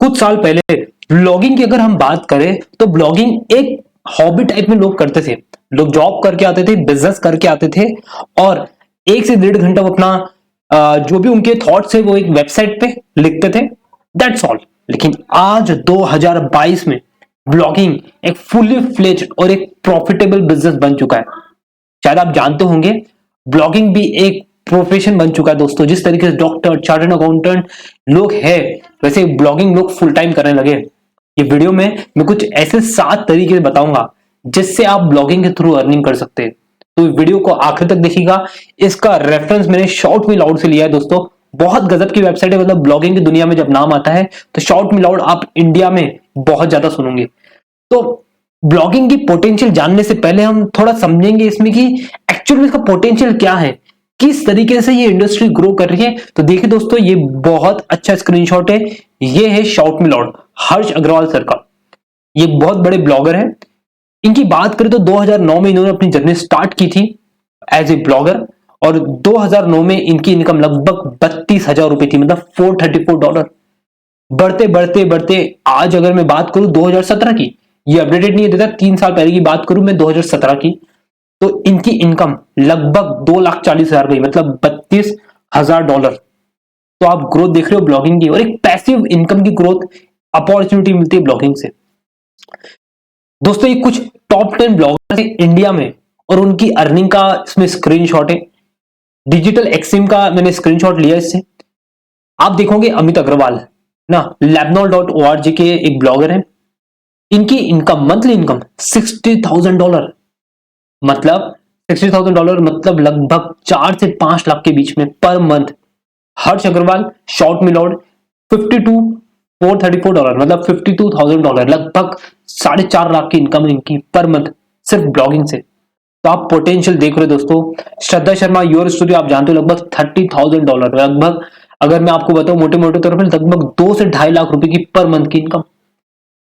कुछ साल पहले ब्लॉगिंग की अगर हम बात करें तो ब्लॉगिंग एक हॉबी टाइप में लोग करते थे। लोग जॉब करके आते थे, बिजनेस करके आते थे और 1 से 1.5 घंटा वो अपना जो भी उनके थॉट्स है वो एक वेबसाइट पे लिखते थे। That's all. लेकिन आज 2022 में ब्लॉगिंग एक फुली फ्लेज्ड और एक प्रॉफिटेबल बिजनेस बन चुका है। शायद आप जानते होंगे ब्लॉगिंग भी एक प्रोफेशन बन चुका है दोस्तों। जिस तरीके से डॉक्टर, चार्टर्ड अकाउंटेंट लोग हैं, वैसे ब्लॉगिंग लोग फुल टाइम करने लगे। ये वीडियो में मैं कुछ ऐसे 7 तरीके बताऊंगा जिससे आप ब्लॉगिंग के थ्रू अर्निंग कर सकते हैं। तो वीडियो को आखिर तक देखिएगा। इसका रेफरेंस मैंने शॉर्ट मी लाउड से लिया है दोस्तों। बहुत गजब की वेबसाइट है। मतलब ब्लॉगिंग की दुनिया में जब नाम आता है तो शॉर्ट मी लाउड आप इंडिया में बहुत ज्यादा सुनोगे। तो ब्लॉगिंग की पोटेंशियल जानने से पहले हम थोड़ा समझेंगे इसमें कि एक्चुअली इसका पोटेंशियल क्या है, किस तरीके से ये इंडस्ट्री ग्रो कर रही है। तो देखिए दोस्तों, ये बहुत अच्छा स्क्रीनशॉट है। ये है शॉर्ट मी लाउड, हर्ष अग्रवाल सर का। ये बहुत बड़े ब्लॉगर हैं। इनकी बात करें तो 2009 में इन्होंने अपनी जर्नी स्टार्ट की थी एज ए ब्लॉगर और 2009 में इनकी इनकम लगभग 32,000 रुपए थी, मतलब $434। बढ़ते बढ़ते बढ़ते आज अगर मैं बात करूं 2017 की, ये अपडेटेड नहीं है देता, 3 साल पहले की बात करूं मैं 2017 की, तो इनकी इनकम लगभग 2,40,000 गई, मतलब $32,000। तो आप ग्रोथ देख रहे हो ब्लॉगिंग की, और एक पैसिव इनकम की ग्रोथ अपॉर्चुनिटी मिलती है ब्लॉगिंग से। दोस्तों, ये कुछ टॉप 10 ब्लॉगर्स हैं इंडिया में और उनकी अर्निंग का इसमें स्क्रीनशॉट है। डिजिटल एक्सिम का मैंने स्क्रीनशॉट लिया इससे। आप देखोगे अमित अग्रवाल ना, labnol.org के एक ब्लॉगर हैं। इनकी इनकम, मंथली इनकम $60,000, मतलब $60,000 मतलब लगभग 4 से 5 लाख के बीच में पर मंथ। हर्ष अग्रवाल शॉर्ट मी लाउड $434, मतलब $52,000, लगभग 4.5 लाख की इनकम इनकी पर मंथ सिर्फ ब्लॉगिंग से। तो आप पोटेंशियल देख रहे हो दोस्तों। श्रद्धा शर्मा योर स्टूडियो आप जानते हो, लगभग $30,000, लगभग अगर मैं आपको बताऊं मोटे मोटे तौर पर लगभग 2 से 2.5 लाख रुपए की पर मंथ की इनकम।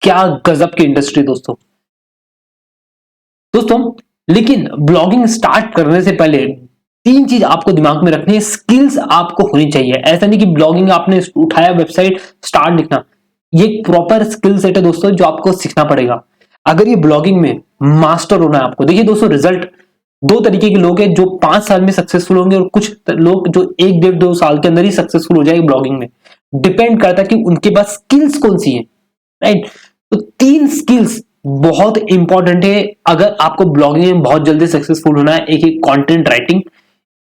क्या गजब की इंडस्ट्री दोस्तों। दोस्तों, लेकिन ब्लॉगिंग स्टार्ट करने से पहले 3 चीज आपको दिमाग में रखनी है। स्किल्स आपको होनी चाहिए। ऐसा नहीं कि ब्लॉगिंग आपने उठाया वेबसाइट स्टार्ट लिखना, ये प्रॉपर स्किल सेट है दोस्तों जो आपको सीखना पड़ेगा अगर ये ब्लॉगिंग में मास्टर होना है आपको। देखिए दोस्तों, रिजल्ट 2 तरीके के लोग हैं, जो 5 साल में सक्सेसफुल होंगे और कुछ लोग जो 1 डेढ़ 2 साल के अंदर ही सक्सेसफुल हो जाएंगे ब्लॉगिंग में। डिपेंड करता है कि उनके पास स्किल्स कौन सी है, राइट। तो 3 स्किल्स बहुत इंपॉर्टेंट है अगर आपको ब्लॉगिंग में बहुत जल्दी सक्सेसफुल होना है। एक कंटेंट राइटिंग,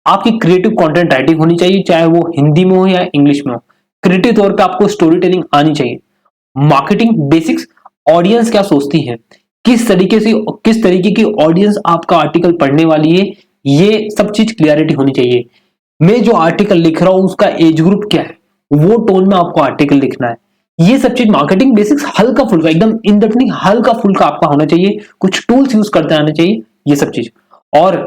आपकी क्रिएटिव कंटेंट राइटिंग होनी चाहिए, चाहे वो हिंदी में हो या इंग्लिश में हो। क्रिएटिव तौर पे आपको स्टोरी टेलिंग आनी चाहिए। मार्केटिंग बेसिक्स, ऑडियंस क्या सोचती है, किस तरीके की ऑडियंस आपका आर्टिकल पढ़ने वाली है, ये सब चीज क्लियरिटी होनी चाहिए। मैं जो आर्टिकल लिख रहा हूं उसका एज ग्रुप क्या है, वो टोन में आपको आर्टिकल लिखना है। ये सब चीज मार्केटिंग बेसिक्स हल्का फुल्का, एकदम इन डेप्थ नहीं, हल्का फुल्का आपका होना चाहिए। कुछ टूल्स यूज करते आना चाहिए, ये सब चीज। और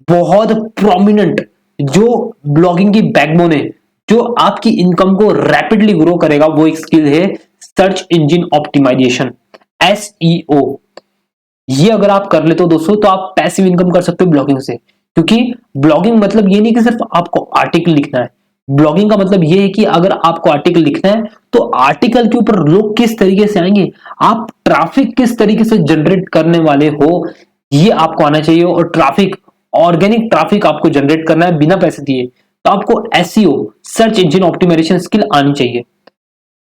बहुत प्रोमिनेंट जो ब्लॉगिंग की बैकबोन है, जो आपकी इनकम को रैपिडली ग्रो करेगा, वो एक स्किल है सर्च इंजन ऑप्टिमाइजेशन, SEO। ये अगर आप कर लेते हो दोस्तों तो आप पैसिव इनकम कर सकते हो ब्लॉगिंग से। क्योंकि ब्लॉगिंग मतलब ये नहीं कि सिर्फ आपको आर्टिकल लिखना है। ब्लॉगिंग का मतलब ये है कि अगर आपको आर्टिकल लिखना है तो आर्टिकल के ऊपर लोग किस तरीके से आएंगे, आप ट्रैफिक किस तरीके से जनरेट करने वाले हो, ये आपको आना चाहिए। और ट्रैफिक, ऑर्गेनिक ट्रैफिक आपको जनरेट करना है बिना पैसे दिए, तो आपको SEO, search engine optimisation skill आनी चाहिए।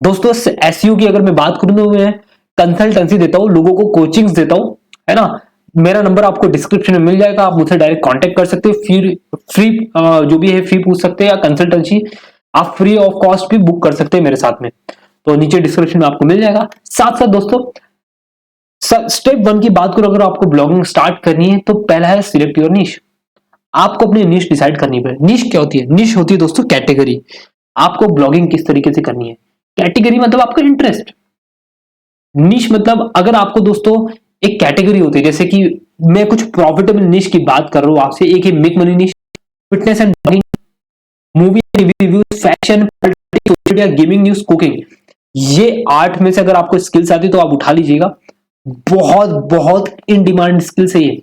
दोस्तों, SEO की अगर मैं बात करूं तो मैं कंसल्टेंसी देता हूं, लोगों को कोचिंग्स देता हूं, है ना। मेरा नंबर आपको डिस्क्रिप्शन में मिल जाएगा, आप मुझसे डायरेक्ट कांटेक्ट कर सकते हो। फ्री जो भी है फी पूछ सकते हैं, या कंसल्टेंसी आप फ्री ऑफ कॉस्ट भी बुक कर सकते हैं मेरे साथ में। तो नीचे डिस्क्रिप्शन में आपको मिल जाएगा। साथ साथ दोस्तों, स्टेप 1 की बात करो, अगर आपको ब्लॉगिंग स्टार्ट करनी है तो पहला है सिलेक्ट योर निश। आपको अपनी निश डिसाइड करनी पड़े। निश क्या होती है? निश होती है दोस्तों कैटेगरी। आपको ब्लॉगिंग किस तरीके से करनी है। कैटेगरी मतलब आपका इंटरेस्ट। निश मतलब अगर आपको दोस्तों एक कैटेगरी होती है, जैसे कि मैं कुछ प्रॉफिटेबल निश की बात कर रहा हूं आपसे। एक है मेक मनी निश, fitness and blogging, movie reviews, fashion, social media, gaming, news, cooking. ये 8 में से अगर आपको स्किल्स आती तो आप उठा लीजिएगा। बहुत बहुत इन डिमांड स्किल्स है ये,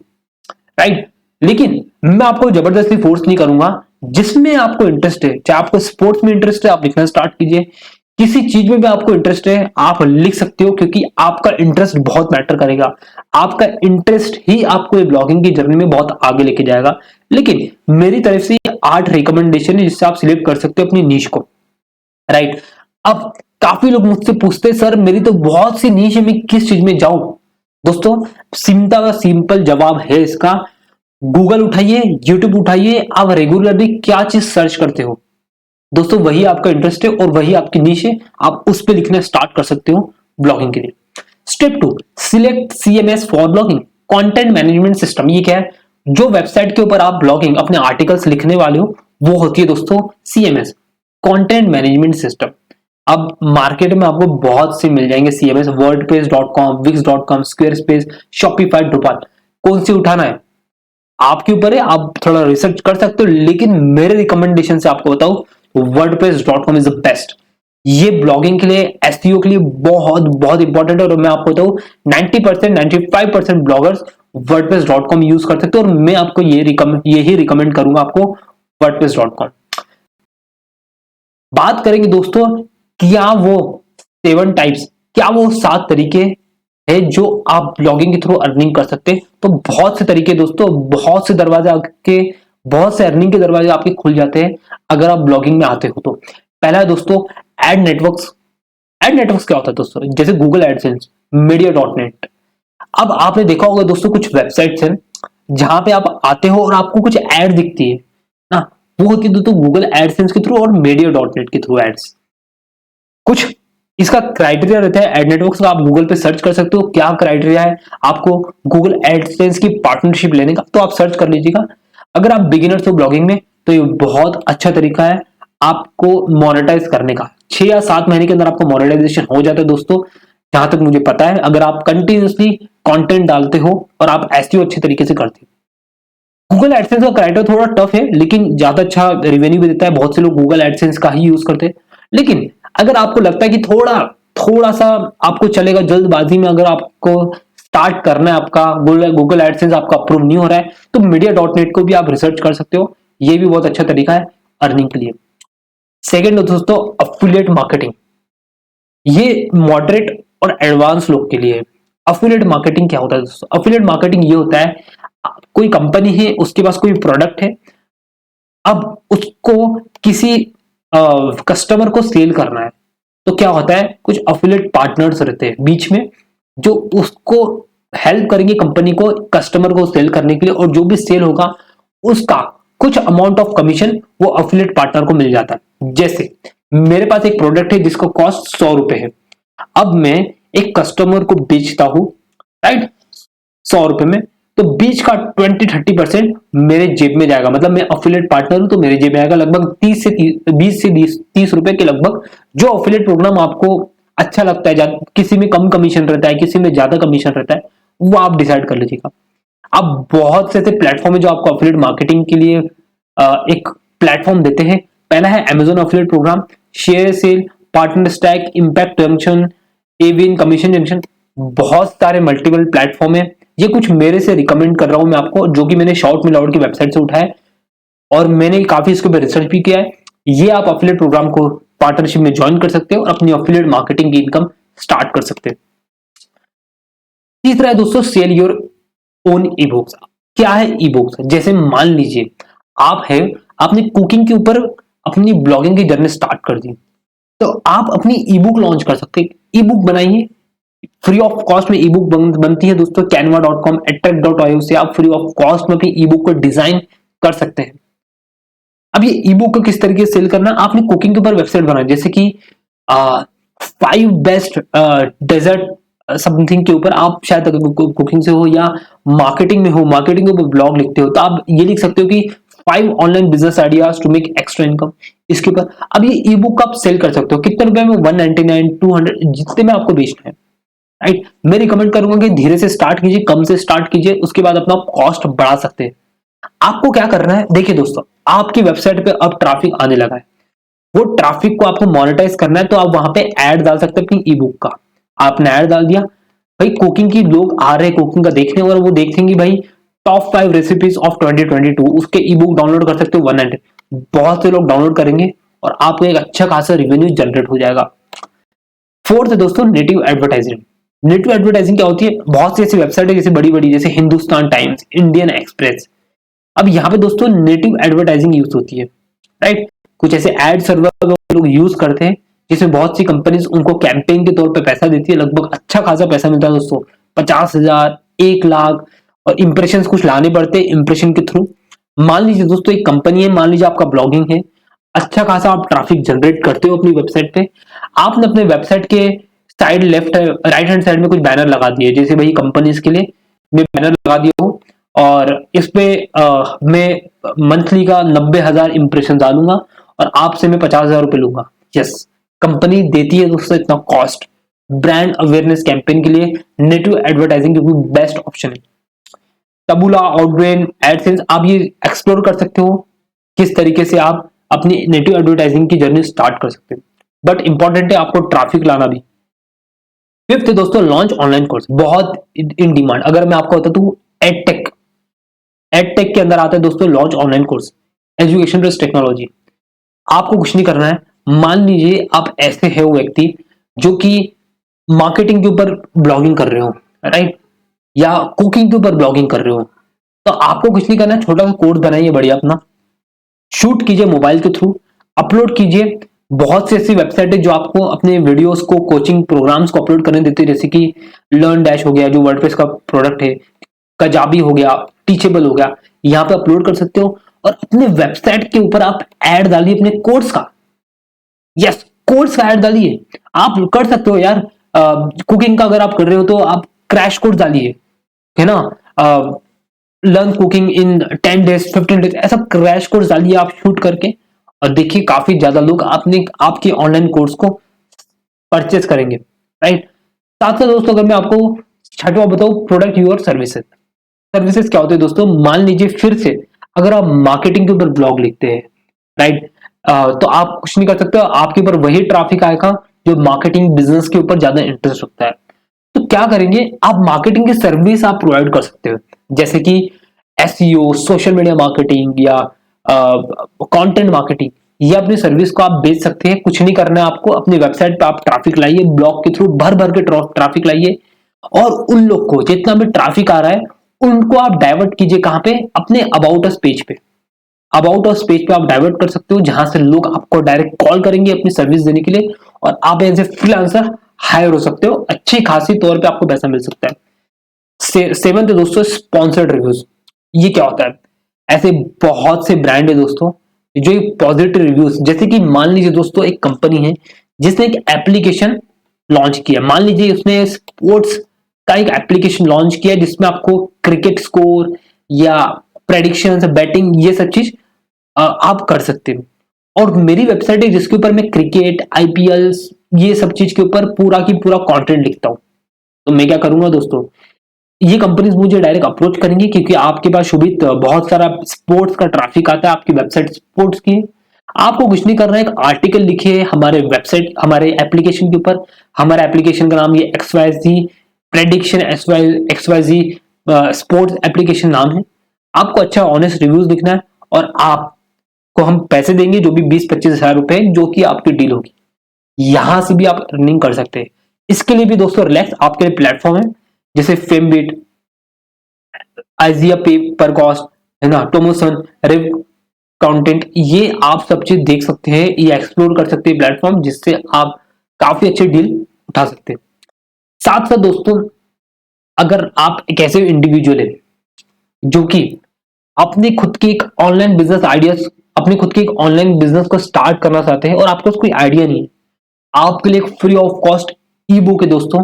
राइट। लेकिन मैं आपको जबरदस्ती फोर्स नहीं करूंगा। जिसमें आपको इंटरेस्ट है, चाहे आपको स्पोर्ट्स में इंटरेस्ट है, आप लिखना स्टार्ट कीजिए। किसी चीज में भी आपको इंटरेस्ट है आप लिख सकते हो, क्योंकि आपका इंटरेस्ट बहुत मैटर करेगा। आपका इंटरेस्ट ही आपको ये ब्लॉगिंग की जर्नी में बहुत आगे लेके जाएगा। लेकिन मेरी तरफ से ये 8 रिकमेंडेशन है जिससे आप सिलेक्ट कर सकते हो अपनी नीश को, राइट। अब काफी लोग मुझसे पूछते हैं सर मेरी तो बहुत सी नीश है, मैं किस चीज में जाऊं? दोस्तों सिंपल जवाब है इसका, गूगल उठाइए, यूट्यूब उठाइए, आप रेगुलरली क्या चीज सर्च करते हो दोस्तों वही आपका इंटरेस्ट है और वही आपकी नीश है, आप उस पर लिखना स्टार्ट कर सकते हो ब्लॉगिंग के लिए। Step 2, select CMS for blogging, content management system. ये क्या है? जो वेबसाइट के ऊपर आप ब्लॉगिंग अपने आर्टिकल्स लिखने वाले हो वो होती है दोस्तों सीएमएस, कंटेंट मैनेजमेंट सिस्टम। अब मार्केट में आपको बहुत से मिल जाएंगे सीएमएस, wordpress.com, wix.com, स्क्वेयरस्पेस, शॉपिफाई, ड्रुपाल। कौन सी उठाना है आपके ऊपर है, आप थोड़ा रिसर्च कर सकते हो, लेकिन मेरे रिकमेंडेशन से आपको बताऊं wordpress.com इज द बेस्ट। ये ब्लॉगिंग के लिए, एसईओ के लिए बहुत बहुत इंपॉर्टेंट है। और मैं आपको बताऊं 90% 95% ब्लॉगर्स wordpress.com यूज कर सकते हो, और मैं आपको यही रिकमेंड करूंगा आपको wordpress.com। बात करेंगे दोस्तों क्या वो 7 टाइप्स, क्या वो 7 तरीके है जो आप ब्लॉगिंग के थ्रू अर्निंग कर सकते हैं। तो बहुत से तरीके दोस्तों, बहुत से अर्निंग के दरवाजे आपके खुल जाते हैं अगर आप ब्लॉगिंग में आते हो तो। पहला है दोस्तों एड नेटवर्क्स। एड नेटवर्क्स क्या होता है दोस्तों? जैसे गूगल एडसेंस, मीडिया.नेट। अब आपने देखा होगा दोस्तों कुछ वेबसाइट्स हैं जहां पे आप आते हो और आपको कुछ एड दिखती है ना, वो होती है दोस्तों गूगल एडसेंस के थ्रू और मीडिया.नेट के थ्रू एड्स। कुछ इसका क्राइटेरिया रहता है एड नेटवर्क्स का, आप गूगल पे सर्च कर सकते हो क्या क्राइटेरिया है आपको गूगल एडसेंस की पार्टनरशिप लेने का, तो आप सर्च कर लीजिएगा। अगर आप बिगिनर्स हो ब्लॉगिंग में तो ये बहुत अच्छा तरीका है आपको मोनेटाइज करने का। 6 या 7 महीने के अंदर आपको मोनेटाइजेशन हो जाता है दोस्तों, जहां तक मुझे पता है, अगर आप कंटिन्यूसली कंटेंट डालते हो और आप एसईओ अच्छे तरीके से करते हो। गूगल एडसेंस का क्राइटेरिया थोड़ा टफ है लेकिन ज्यादा अच्छा रेवेन्यू भी देता है, बहुत से लोग गूगल एडसेंस का ही यूज करते हैं। लेकिन अगर आपको लगता है कि थोड़ा सा आपको चलेगा जल्दबाजी में, अगर आपको स्टार्ट करना है, आपका गूगल एडसेंस आपका अप्रूव नहीं हो रहा है, तो मीडिया.नेट को भी आप रिसर्च कर सकते हो, ये भी बहुत अच्छा तरीका है अर्निंग के लिए। सेकेंड दोस्तों अफिलिएट मार्केटिंग, ये मॉडरेट और एडवांस लोग के लिए है। अफिलिएट मार्केटिंग क्या होता है दोस्तों? अफिलिएट मार्केटिंग ये होता है कोई कंपनी है उसके पास कोई प्रोडक्ट है, अब उसको किसी कस्टमर को सेल करना है, तो क्या होता है कुछ अफिलिएट पार्टनर्स रहते हैं बीच में जो उसको हेल्प करेंगे कंपनी को कस्टमर को सेल करने के लिए, और जो भी सेल होगा उसका कुछ अमाउंट ऑफ कमीशन वो अफिलिएट पार्टनर को मिल जाता है। जैसे मेरे पास एक प्रोडक्ट है जिसका कॉस्ट 100 रुपए है, अब मैं एक कस्टमर को बेचता हूं, राइट, 100 रुपए में, तो बीच का 20-30% मेरे जेब में जाएगा, मतलब मैं अफिलिएट पार्टनर हूं तो मेरे जेब में आएगा लगभग 20 से 30 रुपए के लगभग। जो अफिलिएट प्रोग्राम आपको अच्छा लगता है, किसी में कम कमीशन रहता है, किसी में ज्यादा कमीशन रहता है, वो आप डिसाइड कर लीजिएगा। अब बहुत से ऐसे प्लेटफॉर्म है जो आपको अफिलिएट मार्केटिंग के लिए एक प्लेटफॉर्म देते हैं। पहला है Amazon affiliate programme, ShareASale, PartnerStack, Impact Junction, Awin Commission Junction, बहुत सारे मल्टीपल प्लेटफॉर्म है। ये कुछ मेरे से रिकमेंड कर रहा हूं मैं आपको, जो कि मैंने शॉर्ट मिलाउट की वेबसाइट से उठाया और मैंने काफी इसके ऊपर रिसर्च भी किया है। ये आप अफिलिएट प्रोग्राम को पार्टनरशिप में ज्वाइन कर सकते हो और अपनी अफिलिएट मार्केटिंग की इनकम स्टार्ट कर सकते हैं। तीसरा है दोस्तों sell your own e books. क्या है ई बुक्स? जैसे मान लीजिए आपने कुकिंग के ऊपर अपनी ब्लॉगिंग की जर्नी स्टार्ट कर दी, तो आप अपनी ई बुक लॉन्च कर सकते हैं। ई बुक बनाइए, फ्री ऑफ कॉस्ट में ई बुक बनती है दोस्तों, canva.com, attract.io से आप फ्री ऑफ कॉस्ट में अपनी ई बुक को डिजाइन कर सकते हैं। अब ये ई बुक को किस तरीके से सेल करना, आपने कुकिंग के ऊपर वेबसाइट बनाई, जैसे कि 5 बेस्ट डेजर्ट समथिंग के ऊपर, आप शायद कुकिंग से हो या मार्केटिंग में हो, मार्केटिंग के ऊपर ब्लॉग लिखते हो, तो आप ये लिख सकते हो कि 5 online business ideas to make extra income, इसके ऊपर। अब ये ई बुक आप सेल कर सकते हो कितने रुपए में, 199, 200, जितने में आपको बेचना है, राइट। मैं रिकमेंड करूंगा कि धीरे से स्टार्ट कीजिए, कम से स्टार्ट कीजिए, उसके बाद अपना कॉस्ट बढ़ा सकते हैं। आपको क्या करना है, देखिए दोस्तों, आपकी वेबसाइट पे अब ट्रैफिक आने लगा है, वो ट्रैफिक को आपको मोनेटाइज करना है, तो आप वहां पे ऐड डाल सकते हैं अपनी ई बुक का। आपने ऐड डाल दिया, भाई कुकिंग की लोग आ रहे हैं कुकिंग का देखने, और वो देखेंगे भाई टॉप 5 रेसिपीज ऑफ 2022, उसके ई बुक डाउनलोड कर सकते हो 190, बहुत से लोग डाउनलोड करेंगे और आपको एक अच्छा खासा रिवेन्यू जनरेट हो जाएगा। फोर्थ है दोस्तों नेटिव एडवर्टाइजिंग। नेटिव एडवर्टाइजिंग क्या होती है? बहुत सी ऐसी वेबसाइट है जैसे बड़ी बड़ी, जैसे हिंदुस्तान टाइम्स, इंडियन एक्सप्रेस। अब यहाँ पे दोस्तों नेटिव एडवर्टाइजिंग यूज होती है, राइट। कुछ ऐसे एड सर्वर लोग यूज करते हैं जिसमें बहुत सी कंपनीज उनको कैंपेन के तौर पे पैसा देती है, लगभग अच्छा खासा पैसा मिलता है दोस्तों, 50,000, 1 लाख, और इंप्रेशन कुछ लाने पड़ते हैं इंप्रेशन के थ्रू। मान लीजिए दोस्तों एक कंपनी है, मान लीजिए आपका ब्लॉगिंग है, अच्छा खासा आप ट्रैफिक जनरेट करते हो अपनी वेबसाइट पे, आपने अपने वेबसाइट के side left right hand side में कुछ बैनर लगा दिए, जैसे भाई कंपनीज के लिए मैं बैनर लगा दिया हूँ और इस पे मैं मंथली का 90,000 इंप्रेशन डालूंगा और आपसे मैं 50,000 रुपए लूंगा। यस, कंपनी देती है दोस्तों इतना कॉस्ट ब्रांड अवेयरनेस कैंपेन के लिए। नेटिव एडवर्टाइजिंग क्योंकि बेस्ट ऑप्शन है। टबुला, आउटब्रेन, एडसेंस, आप ये एक्सप्लोर कर सकते हो किस तरीके से आप अपनी नेटिव एडवर्टाइजिंग की जर्नी स्टार्ट कर सकते हो, बट इंपॉर्टेंट है आपको ट्रैफिक लाना भी। फिफ्थ दोस्तों लॉन्च ऑनलाइन कोर्स, बहुत इन डिमांड। अगर मैं आपको बता दूं एडटेक, एडटेक के अंदर आता है दोस्तों launch online course, education plus technology. आपको कुछ नहीं करना है, मान लीजिए आप ऐसे है वो व्यक्ति जो कि मार्केटिंग के ऊपर ब्लॉगिंग कर रहे हो, राइट, या कुकिंग के ऊपर ब्लॉगिंग कर रहे हो, तो आपको कुछ नहीं करना है, छोटा सा कोर्स बनाइए बढ़िया अपना, शूट कीजिए मोबाइल के थ्रू, अपलोड कीजिए। बहुत सी ऐसी वेबसाइट है जो आपको अपने वीडियोस को, कोचिंग प्रोग्राम्स को अपलोड करने देती है, जैसे कि लर्न डैश हो गया जो वर्डप्रेस का प्रोडक्ट है, कजाबी हो गया, टीचेबल हो गया, यहाँ पे अपलोड कर सकते हो और अपने वेबसाइट के ऊपर आप ऐड डालिए अपने कोर्स का। यस, कोर्स का ऐड डालिए, आप कर सकते हो यार। कुकिंग का अगर आप कर रहे हो तो आप क्रैश कोर्स डालिए, है ना, learn cooking in 10 days, 15 days, ऐसा क्रैश कोर्स डालिए आप शूट करके, और देखिए काफी ज्यादा लोग आपने आपके ऑनलाइन कोर्स को परचेस करेंगे, राइट। साथ साथ दोस्तों अगर मैं आपको छठवां बताऊं, प्रोडक्ट यूर सर्विसेज। सर्विसेज क्या होते हैं दोस्तों? मान लीजिए फिर से अगर आप मार्केटिंग के ऊपर ब्लॉग लिखते हैं, राइट, तो आप कुछ नहीं कर सकते, आपके ऊपर वही ट्रैफिक आएगा जो मार्केटिंग बिजनेस के ऊपर ज्यादा इंटरेस्ट रखता है। तो क्या करेंगे आप, मार्केटिंग की सर्विस आप प्रोवाइड कर सकते हो, जैसे कि एसईओ, सोशल मीडिया मार्केटिंग या कंटेंट मार्केटिंग, ये अपनी सर्विस को आप बेच सकते हैं। कुछ नहीं करना है आपको, अपनी वेबसाइट पे आप ट्रैफिक लाइए, ब्लॉग के थ्रू भर भर के ट्रैफिक लाइए, और उन लोग को जितना भी ट्रैफिक आ रहा है उनको आप डाइवर्ट कीजिए कहां पे, अपने अबाउट अस पेज पे। अबाउट अस पेज पे आप डाइवर्ट कर सकते हो, जहां से लोग आपको डायरेक्ट कॉल करेंगे अपनी सर्विस देने के लिए, और आप एज ए फ्रीलांसर हायर हो सकते हो, अच्छी खासी तौर पे आपको पैसा मिल सकता है। सेवंथ दोस्तों स्पॉन्सर्ड रिव्यूज। ये क्या होता है? ऐसे बहुत से ब्रांड है दोस्तों जो पॉजिटिव रिव्यूज, जैसे कि मान लीजिए दोस्तों एक कंपनी है जिसने एक एप्लीकेशन लॉन्च किया, मान लीजिए उसने स्पोर्ट्स का एक एप्लीकेशन लॉन्च किया जिसमें आपको क्रिकेट स्कोर या प्रेडिक्शन, बैटिंग, ये सब चीज आप कर सकते हो। और मेरी वेबसाइट है जिसके ऊपर मैं क्रिकेट, आईपीएल, ये सब चीज के ऊपर पूरा की पूरा कंटेंट लिखता हूं। तो मैं क्या करूंगा दोस्तों, ये कंपनीज मुझे डायरेक्ट अप्रोच करेंगी क्योंकि आपके पास शोभित बहुत सारा स्पोर्ट्स का ट्रैफिक आता है, आपकी वेबसाइट स्पोर्ट्स की है। आपको कुछ नहीं करना है, एक आर्टिकल लिखिए हमारे वेबसाइट, हमारे एप्लीकेशन के ऊपर। हमारे एप्लीकेशन का नाम ये XYZ prediction XYZ sports application नाम है। आपको अच्छा ऑनेस्ट रिव्यूज लिखना है और आपको हम पैसे देंगे जो भी 20-25 हजार रुपए जो कि आपकी डील होगी, यहां से भी आप अर्निंग कर सकते हैं। इसके लिए भी दोस्तों रिलैक्स आपके लिए प्लेटफॉर्म है, जैसे फेमबिट, आइजिया पे पर कॉस्ट, है ना, टोमोसन, रिव कंटेंट, ये आप सब चीज देख सकते हैं, ये एक्सप्लोर कर सकते हैं प्लेटफॉर्म, जिससे आप काफी अच्छी डील उठा सकते हैं। साथ साथ दोस्तों अगर आप एक ऐसे इंडिविजुअल है जो कि अपने खुद के एक ऑनलाइन बिजनेस आइडियाज, अपने खुद के एक ऑनलाइन बिजनेस को स्टार्ट करना चाहते हैं और आपको कोई आइडिया नहीं है, आपके लिए एक free of cost E book है दोस्तों,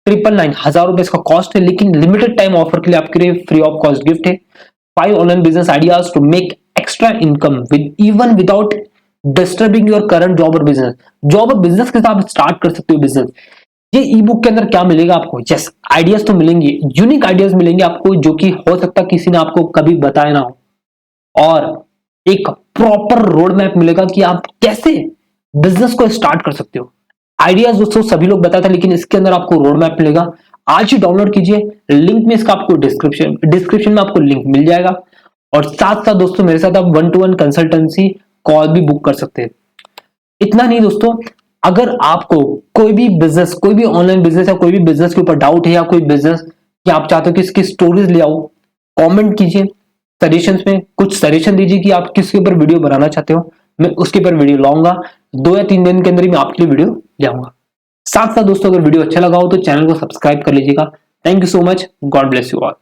999 रुपए इसका कॉस्ट है, लेकिन लिमिटेड टाइम ऑफर के लिए आपके लिए फ्री ऑफ कॉस्ट गिफ्ट है। 5 online business ideas to make extra income with even without disturbing your current job और बिजनेस। जॉब और बिजनेस के साथ स्टार्ट कर सकते हो बिजनेस। ये ई बुक के अंदर क्या मिलेगा आपको? यस, आइडियाज तो मिलेंगे, यूनिक आइडियाज मिलेंगे आपको, जो कि हो सकता किसी ने आपको कभी बताया ना हो, और एक प्रॉपर रोड मैप मिलेगा कि आप कैसे बिजनेस को स्टार्ट कर सकते हो। आइडियाज दोस्तों सभी लोग बताते हैं, लेकिन इसके अंदर आपको रोड मैप मिलेगा। आज ही डाउनलोड कीजिए, लिंक में इसका आपको डिस्क्रिप्शन में आपको लिंक मिल जाएगा। और साथ साथ दोस्तों मेरे साथ आप 1-to-1 कंसल्टेंसी कॉल भी बुक कर सकते हैं। इतना नहीं दोस्तों, अगर आपको कोई भी बिजनेस, कोई भी ऑनलाइन बिजनेस या कोई भी बिजनेस के ऊपर डाउट है, या कोई बिजनेस या आप चाहते हो कि इसकी स्टोरीज ले आओ, कमेंट कीजिए, सजेशंस में कुछ सजेशन दीजिए कि आप किसके ऊपर वीडियो बनाना चाहते हो, मैं उसके ऊपर वीडियो लाऊंगा। 2 या 3 दिन के अंदर ही मैं आपके लिए वीडियो ले आऊंगा। साथ साथ दोस्तों, अगर वीडियो अच्छा लगा हो तो चैनल को सब्सक्राइब कर लीजिएगा। Thank you so much, God bless you all.